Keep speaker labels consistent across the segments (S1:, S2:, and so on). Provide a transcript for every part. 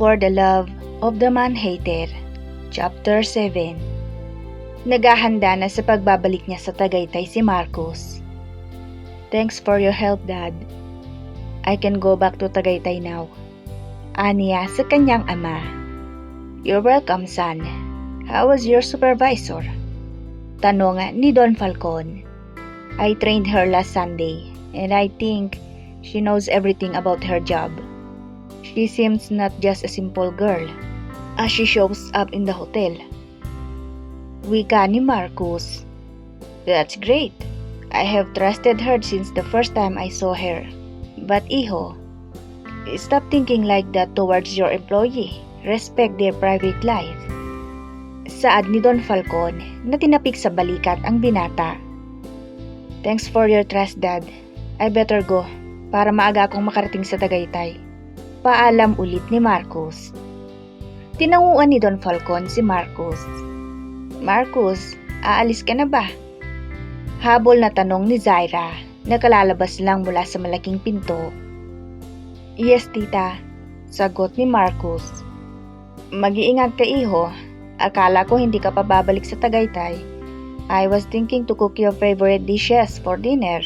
S1: For the Love of the Man-Hater, Chapter 7. Naghahanda na sa pagbabalik niya sa Tagaytay si Marcos. Thanks for your help, Dad. I can go back to Tagaytay now. Aniya sa kanyang ama. You're welcome, son. How was your supervisor? Tanong ni Don Falcon. I trained her last Sunday, and I think she knows everything about her job. She seems not just a simple girl, as she shows up in the hotel. Wika ni Marcos. That's great. I have trusted her since the first time I saw her. But Iho, stop thinking like that towards your employee. Respect their private life. Saad ni Don Falcon na tinapik sa balikat ang binata. Thanks for your trust, Dad. I better go para maaga akong makarating sa Tagaytay. Paalam ulit ni Marcos. Tinanguan ni Don Falcon si Marcos. Marcos, aalis ka na ba? Habol na tanong ni Zaira na kalalabas lang mula sa malaking pinto. Yes, tita, sagot ni Marcos. Mag-iingat ka, iho. Akala ko hindi ka pa babalik sa Tagaytay. I was thinking to cook your favorite dishes for dinner.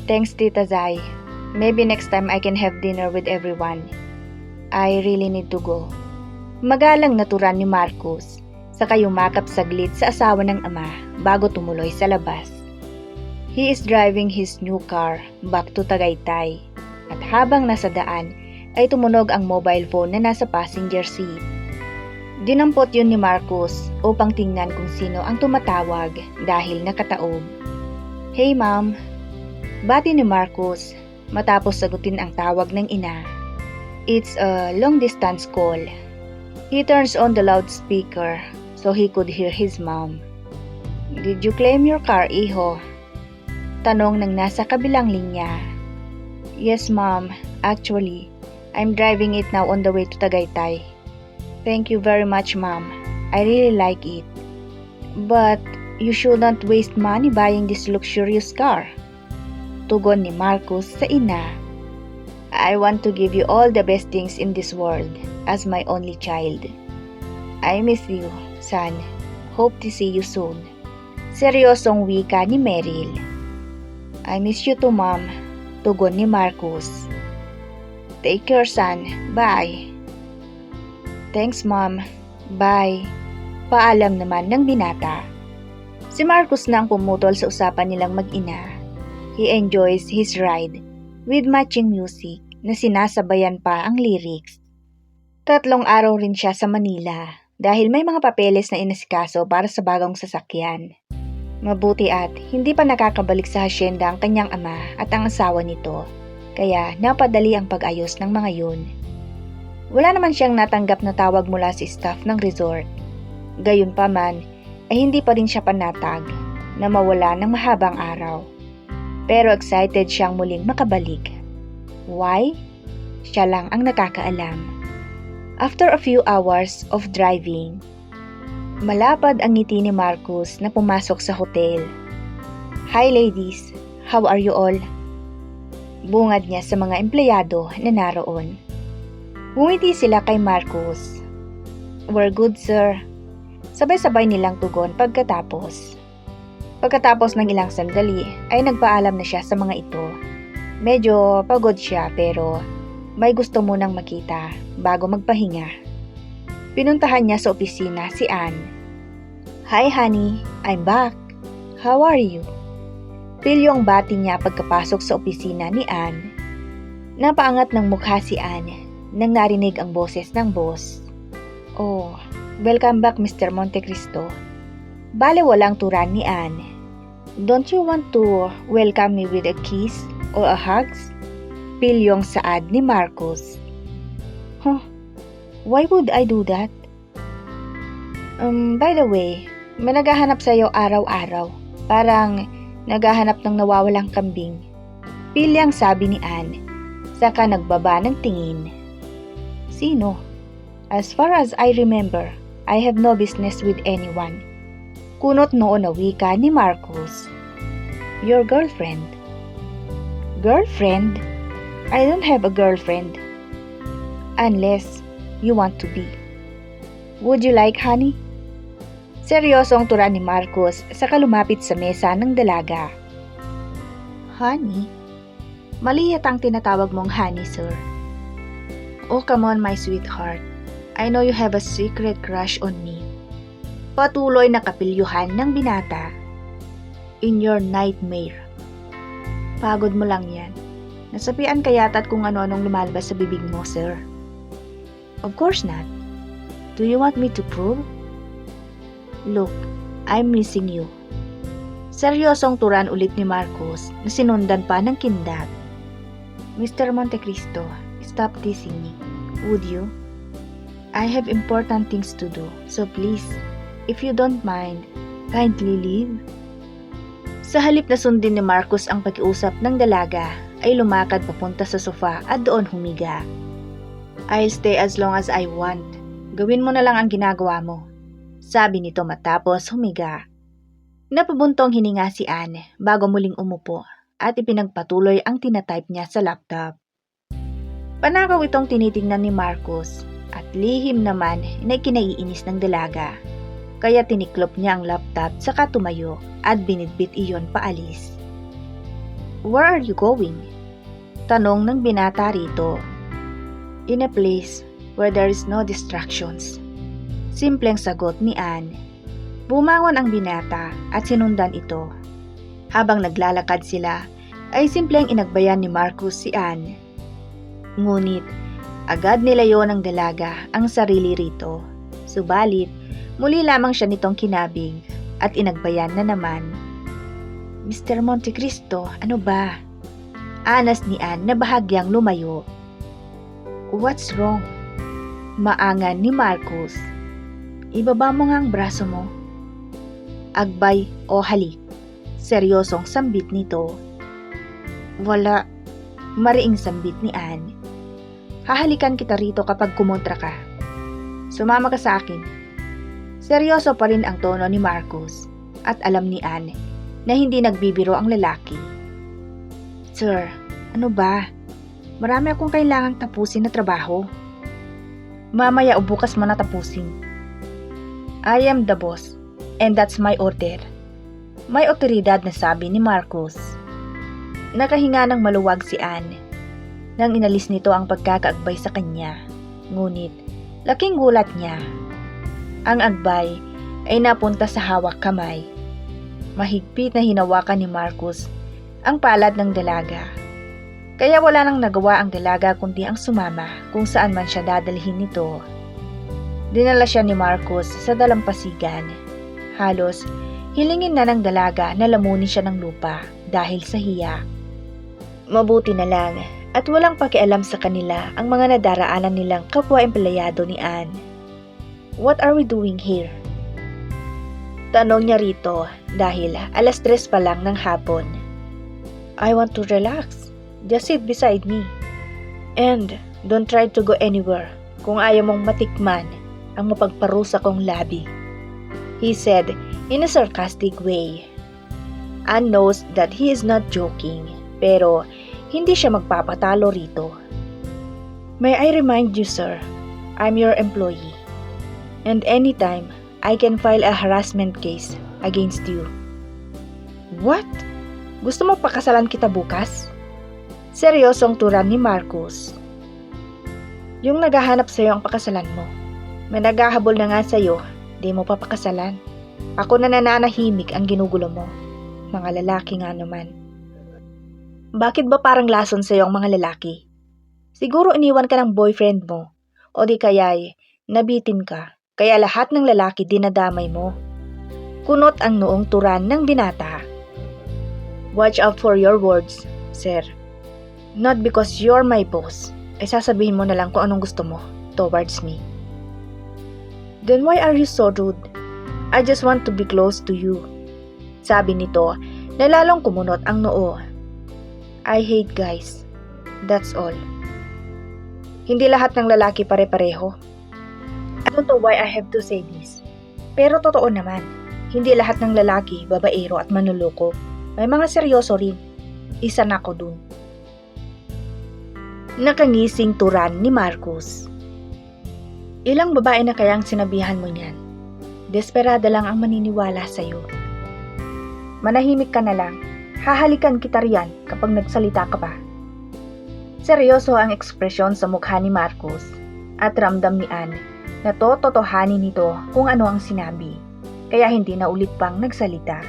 S1: Thanks, Tita Zai. Maybe next time I can have dinner with everyone. I really need to go. Magalang naturan ni Marcos, saka yumakap saglit sa asawa ng ama bago tumuloy sa labas. He is driving his new car back to Tagaytay, at habang nasa daan ay tumunog ang mobile phone na nasa passenger seat. Dinampot yun ni Marcos upang tingnan kung sino ang tumatawag dahil nakataob. Hey ma'am, bati ni Marcos matapos sagutin ang tawag ng ina. It's a long distance call. He turns on the loudspeaker so he could hear his mom. Did you claim your car, iho? Tanong ng nasa kabilang linya. Yes ma'am, actually, I'm driving it now on the way to Tagaytay. Thank you very much, ma'am. I really like it. But you shouldn't waste money buying this luxurious car. Tugon ni Marcos sa ina. I want to give you all the best things in this world as my only child. I miss you, son. Hope to see you soon. Seryosong wika ni Meryl. I miss you too, ma'am. Tugon ni Marcos. Take care, son. Bye. Thanks, ma'am. Bye. Paalam naman ng binata. Si Marcos na ang pumutol sa usapan nilang mag-ina. He enjoys his ride with matching music na sinasabayan pa ang lyrics. 3 araw rin siya sa Manila dahil may mga papeles na inasikaso para sa bagong sasakyan. Mabuti at hindi pa nakakabalik sa hasyenda ang kanyang ama at ang asawa nito, kaya napadali ang pag-ayos ng mga yun. Wala naman siyang natanggap na tawag mula sa staff ng resort. Gayunpaman ay hindi pa rin siya panatag na mawala ng mahabang araw. Pero excited siyang muling makabalik. Why? Siya lang ang nakakaalam. After a few hours of driving, malapad ang ngiti ni Marcos na pumasok sa hotel. Hi ladies, how are you all? Bungad niya sa mga empleyado na naroon. Ngumiti sila kay Marcos. We're good, sir. Sabay-sabay nilang tugon pagkatapos. Pagkatapos ng ilang sandali ay nagpaalam na siya sa mga ito. Medyo pagod siya pero may gusto munang makita bago magpahinga. Pinuntahan niya sa opisina si Ann. Hi honey, I'm back. How are you? Pilyong bati niya pagkapasok sa opisina ni Ann. Napaangat ng mukha si Ann nang narinig ang boses ng boss. Oh, welcome back Mr. Montecristo. Bale walang turan ni Ann. Don't you want to welcome me with a kiss or a hugs? Pilyong saad ni Marcos. Huh? Why would I do that? By the way, may naghahanap sa'yo araw-araw. Parang naghahanap ng nawawalang kambing. Pilyang sabi ni Ann, saka nagbaba ng tingin. Sino? As far as I remember, I have no business with anyone. Kunot noon na wika ni Marcos. Your girlfriend. Girlfriend? I don't have a girlfriend. Unless you want to be. Would you like honey? Seryosong tura ni Marcos saka lumapit sa mesa ng dalaga. Honey? Mali yatang tinatawag mong honey, sir. Oh, come on, my sweetheart. I know you have a secret crush on me. Patuloy na kapilyuhan ng binata. In your nightmare. Pagod mo lang yan. Nasapian ka yata't kung ano-anong lumalabas sa bibig mo, sir. Of course not. Do you want me to prove? Look, I'm missing you. Seryosong turan ulit ni Marcos na sinundan pa ng kindat. Mr. Montecristo, stop teasing me. Would you? I have important things to do, so please, if you don't mind, kindly leave. Sa halip na sundin ni Marcos ang pag-iusap ng dalaga, ay lumakad papunta sa sofa at doon humiga. I'll stay as long as I want. Gawin mo na lang ang ginagawa mo. Sabi nito matapos humiga. Napabuntong hininga si Anne bago muling umupo at ipinagpatuloy ang tinatype niya sa laptop. Panakaw itong tinitingnan ni Marcos at lihim naman na ikinaiinis ng dalaga. Kaya tiniklop niya ang laptop saka tumayo at binitbit iyon paalis. Where are you going? Tanong ng binata rito. In a place where there is no distractions. Simpleng sagot ni Anne. Bumangon ang binata at sinundan ito. Habang naglalakad sila, ay simpleng inagbayan ni Marcos si Anne. Ngunit, agad nilayo ng dalaga ang sarili rito. Subalit, muli lamang siya nitong kinabig at inagbayan na naman. Mr. Montecristo, ano ba? Anas ni Anne na bahagyang lumayo. What's wrong? Maangan ni Marcos. Ibaba mo nga ang braso mo. Agbay o halik. Seryosong sambit nito. Wala. Mariing sambit ni Anne. Hahalikan kita rito kapag kumontra ka. Sumama ka sa akin. Seryoso pa rin ang tono ni Marcos at alam ni Anne na hindi nagbibiro ang lalaki. Sir, ano ba? Marami akong kailangang tapusin na trabaho. Mamaya o bukas mo na tapusin. I am the boss and that's my order. May otoridad na sabi ni Marcos. Nakahinga ng maluwag si Anne nang inalis nito ang pagkakaagbay sa kanya. Ngunit, laking gulat niya. Ang agbay ay napunta sa hawak kamay. Mahigpit na hinawakan ni Marcos ang palad ng dalaga. Kaya wala nang nagawa ang dalaga kundi ang sumama kung saan man siya dadalhin nito. Dinala siya ni Marcos sa dalampasigan. Halos, hilingin na ng dalaga na lamunin siya ng lupa dahil sa hiya. Mabuti na lang at walang pakialam sa kanila ang mga nadaraanan nilang kapwa-empleyado ni Anne. What are we doing here? Tanong niya rito dahil 3:00 pa lang ng hapon. I want to relax. Just sit beside me. And don't try to go anywhere kung ayaw mong matikman ang mapagparusa kong labi. He said in a sarcastic way. Anne knows that he is not joking, pero hindi siya magpapatalo rito. May I remind you, sir, I'm your employee. And anytime, I can file a harassment case against you. What? Gusto mo pakasalan kita bukas? Seryosong turan ni Marcos. Yung naghahanap sa'yo ang pakasalan mo. May naghahabol na nga sa'yo, di mo pa pakasalan. Ako na nananahimik ang ginugulo mo. Mga lalaki nga naman. Bakit ba parang lason sa'yo ang mga lalaki? Siguro iniwan ka ng boyfriend mo. O di kaya'y nabitin ka. Kaya lahat ng lalaki dinadamay mo. Kunot ang noong turan ng binata. Watch out for your words, sir. Not because you're my boss, ay sasabihin mo na lang kung anong gusto mo towards me. Then why are you so rude? I just want to be close to you. Sabi nito na lalong kumunot ang noo. I hate guys. That's all. Hindi lahat ng lalaki pare-pareho. I don't know why I have to say this. Pero totoo naman, hindi lahat ng lalaki babaero at manluloko. May mga seryoso rin. Isa na ako dun. Nakangising turan ni Marcos. Ilang babae na kayang sinabihan mo niyan? Desperada lang ang maniniwala sa'yo. Manahimik ka na lang. Hahalikan kita riyan kapag nagsalita ka pa. Seryoso ang ekspresyon sa mukha ni Marcos at ramdam ni Anne na tototohanin nito kung ano ang sinabi, kaya hindi na ulit pang nagsalita.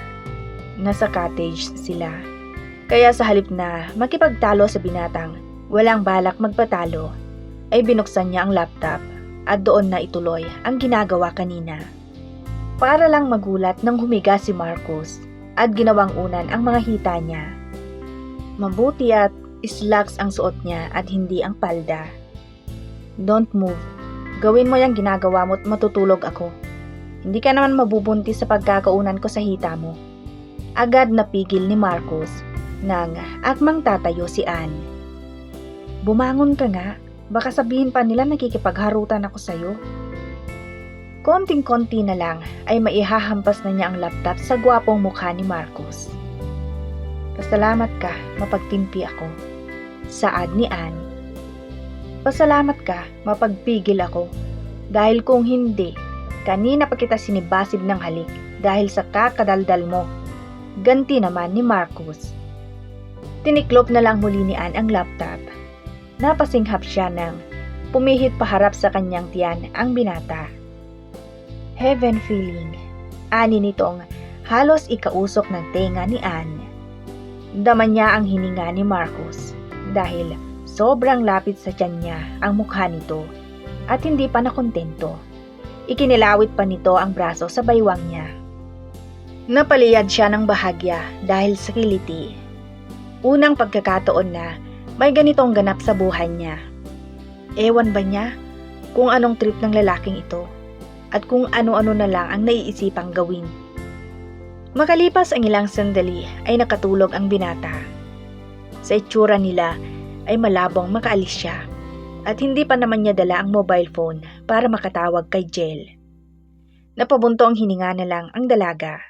S1: Nasa cottage sila, kaya sa halip na makipagtalo sa binatang walang balak magpatalo, ay binuksan niya ang laptop at doon na ituloy ang ginagawa kanina. Para lang magulat nang humiga si Marcos at ginawang unan ang mga hita niya. Mabuti at slacks ang suot niya at hindi ang palda. Don't move. Gawin mo yung ginagawa mo at matutulog ako. Hindi ka naman mabubuntis sa pagkakaunan ko sa hita mo. Agad napigil ni Marcos nang akmang tatayo si Anne. Bumangon ka nga. Baka sabihin pa nila nakikipagharutan ako sa'yo. Konting-konti na lang ay maihahampas na niya ang laptop sa gwapong mukha ni Marcos. Pasalamat ka, mapagtimpi ako. Saad ni Anne. Pasalamat ka, mapagpigil ako. Dahil kung hindi, kanina pa kita sinibasib ng halik dahil sa kakadaldal mo. Ganti naman ni Marcos. Tiniklop na lang muli ni Anne ang laptop. Napasinghap siya nang pumihit paharap sa kanyang tiyan ang binata. Heaven feeling. Ani nitong halos ikausok ng tenga ni Anne. Dama niya ang hininga ni Marcos dahil sobrang lapit sa tiyan niya ang mukha nito at hindi pa nakontento. Ikinilawit pa nito ang braso sa baywang niya. Napaliyad siya ng bahagya dahil sa kiliti. Unang pagkakataon na may ganitong ganap sa buhay niya. Ewan ba niya kung anong trip ng lalaking ito? At kung ano-ano na lang ang naiisipang gawin. Makalipas ang ilang sandali ay nakatulog ang binata. Sa itsura nila ay malabong makaalis siya at hindi pa naman niya dala ang mobile phone para makatawag kay Jel. Napabunto ang hininga na lang ang dalaga.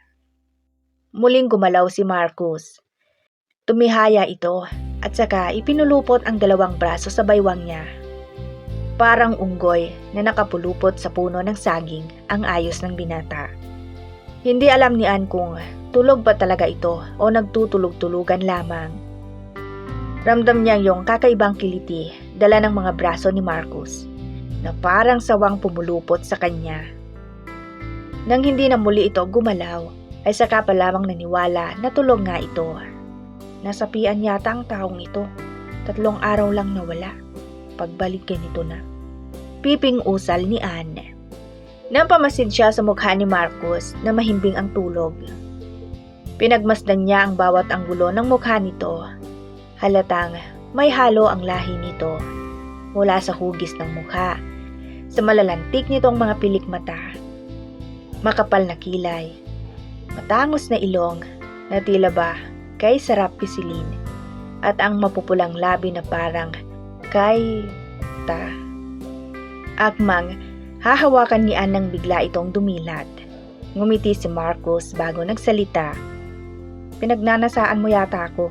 S1: Muling gumalaw si Marcos. Tumihaya ito at saka ipinulupot ang dalawang braso sa baywang niya. Parang unggoy na nakapulupot sa puno ng saging ang ayos ng binata. Hindi alam ni Anne kung tulog ba talaga ito o nagtutulog-tulugan lamang. Ramdam niya yung kakaibang kiliti dala ng mga braso ni Marcos na parang sawang pumulupot sa kanya. Nang hindi na muli ito gumalaw ay saka pa lamang naniwala na tulog nga ito. Nasapian yata ang taong ito. 3 araw lang nawala. Pagbalik ganito na. Piping usal ni Anne. Napamasid siya sa mukha ni Marcos na mahimbing ang tulog. Pinagmasdan niya ang bawat anggulo ng mukha nito. Halatang may halo ang lahi nito. Mula sa hugis ng mukha, sa malalantik nitong mga pilik mata. Makapal na kilay. Matangos na ilong na tila ba kay sarap pisilin. At ang mapupulang labi na parang kay ta. Akmang hahawakan ni Anne nang bigla itong dumilat. Ngumiti si Marcos bago nagsalita. Pinagnanasaan mo yata ako.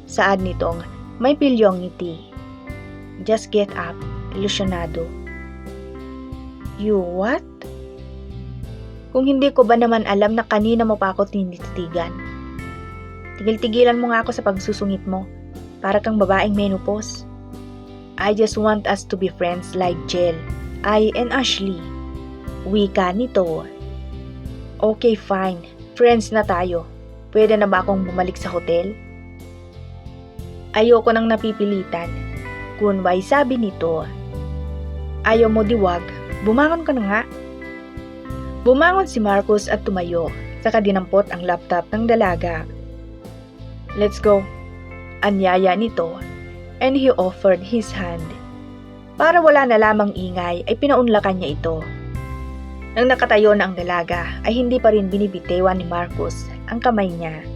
S1: Saad nitong may pilyong ngiti. Just get up, ilusyonado. You what? Kung hindi ko ba naman alam na kanina mo pa ako tinititigan. Tigil-tigilan mo nga ako sa pagsusungit mo. Para kang babaeng menopause. I just want us to be friends like Jel, I and Ashley. Wika nito. Okay, fine. Friends na tayo. Pwede na ba akong bumalik sa hotel? Ayoko nang napipilitan. Kunway sabi nito. Ayaw mo diwag. Bumangon ka na nga. Bumangon si Marcos at tumayo. Saka dinampot ang laptop ng dalaga. Let's go. Anyaya nito. And he offered his hand. Para wala na lamang ingay ay pinaunlakan niya ito. Nang nakatayo na ang dalaga ay hindi pa rin binibitewan ni Marcos ang kamay niya.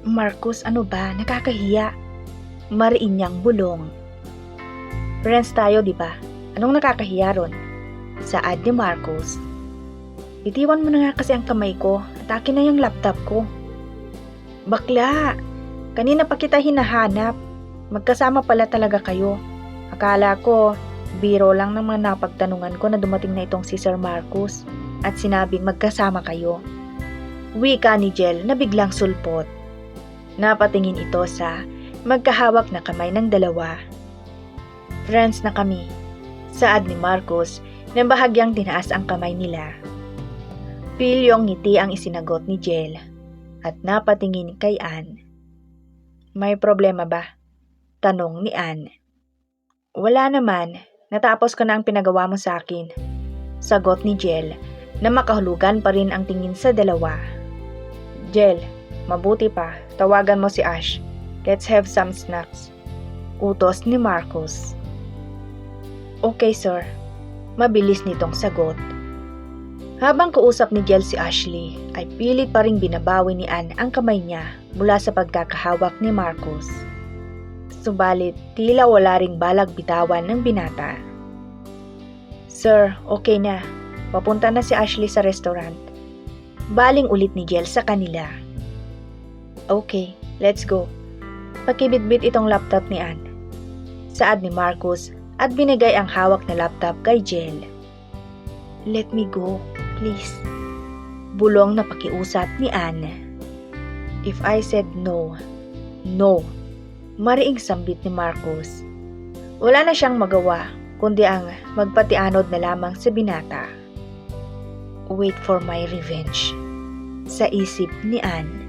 S1: Marcos, ano ba? Nakakahiya. Mariin niyang bulong. Friends tayo, di ba? Anong nakakahiya ron? Saad ni Marcos. Bitiwan mo na nga kasi ang kamay ko at akin na yung laptop ko. Bakla! Kanina pa kita hinahanap. magkasama pala talaga kayo. Akala ko, biro lang ng mga napagtanungan ko na dumating na itong si Sir Marcus at sinabing magkasama kayo. Wika ni Jel na biglang sulpot. Napatingin ito sa magkahawak na kamay ng dalawa. Friends na kami, saad ni Marcus na bahagyang tinaas ang kamay nila. Pilyong ngiti ang isinagot ni Jel at napatingin kay Ann. May problema ba? Tanong ni Ann. Wala naman, natapos ko na ang pinagawa mo sa akin. Sagot ni Jel na makahulugan pa rin ang tingin sa dalawa. Jel, mabuti pa, tawagan mo si Ash. Let's have some snacks. Utos ni Marcus. Okay sir, mabilis nitong sagot. Habang kausap ni Jel si Ashley, ay pilit pa ring binabawi ni Ann ang kamay niya mula sa pagkakahawak ni Marcus. Subalit, tila wala ring balag bitawan ng binata. Sir, okay na. Papunta na si Ashley sa restaurant. Baling ulit ni Jel sa kanila. Okay, let's go. Pakibitbit itong laptop ni Ann. Saad ni Marcus at binigay ang hawak na laptop kay Jel. Let me go, please. Bulong na pakiusap ni Ann. If I said no, no. Mariing sambit ni Marcus. Wala na siyang magawa, kundi ang magpatianod na lamang sa binata. Wait for my revenge, sa isip ni Ann.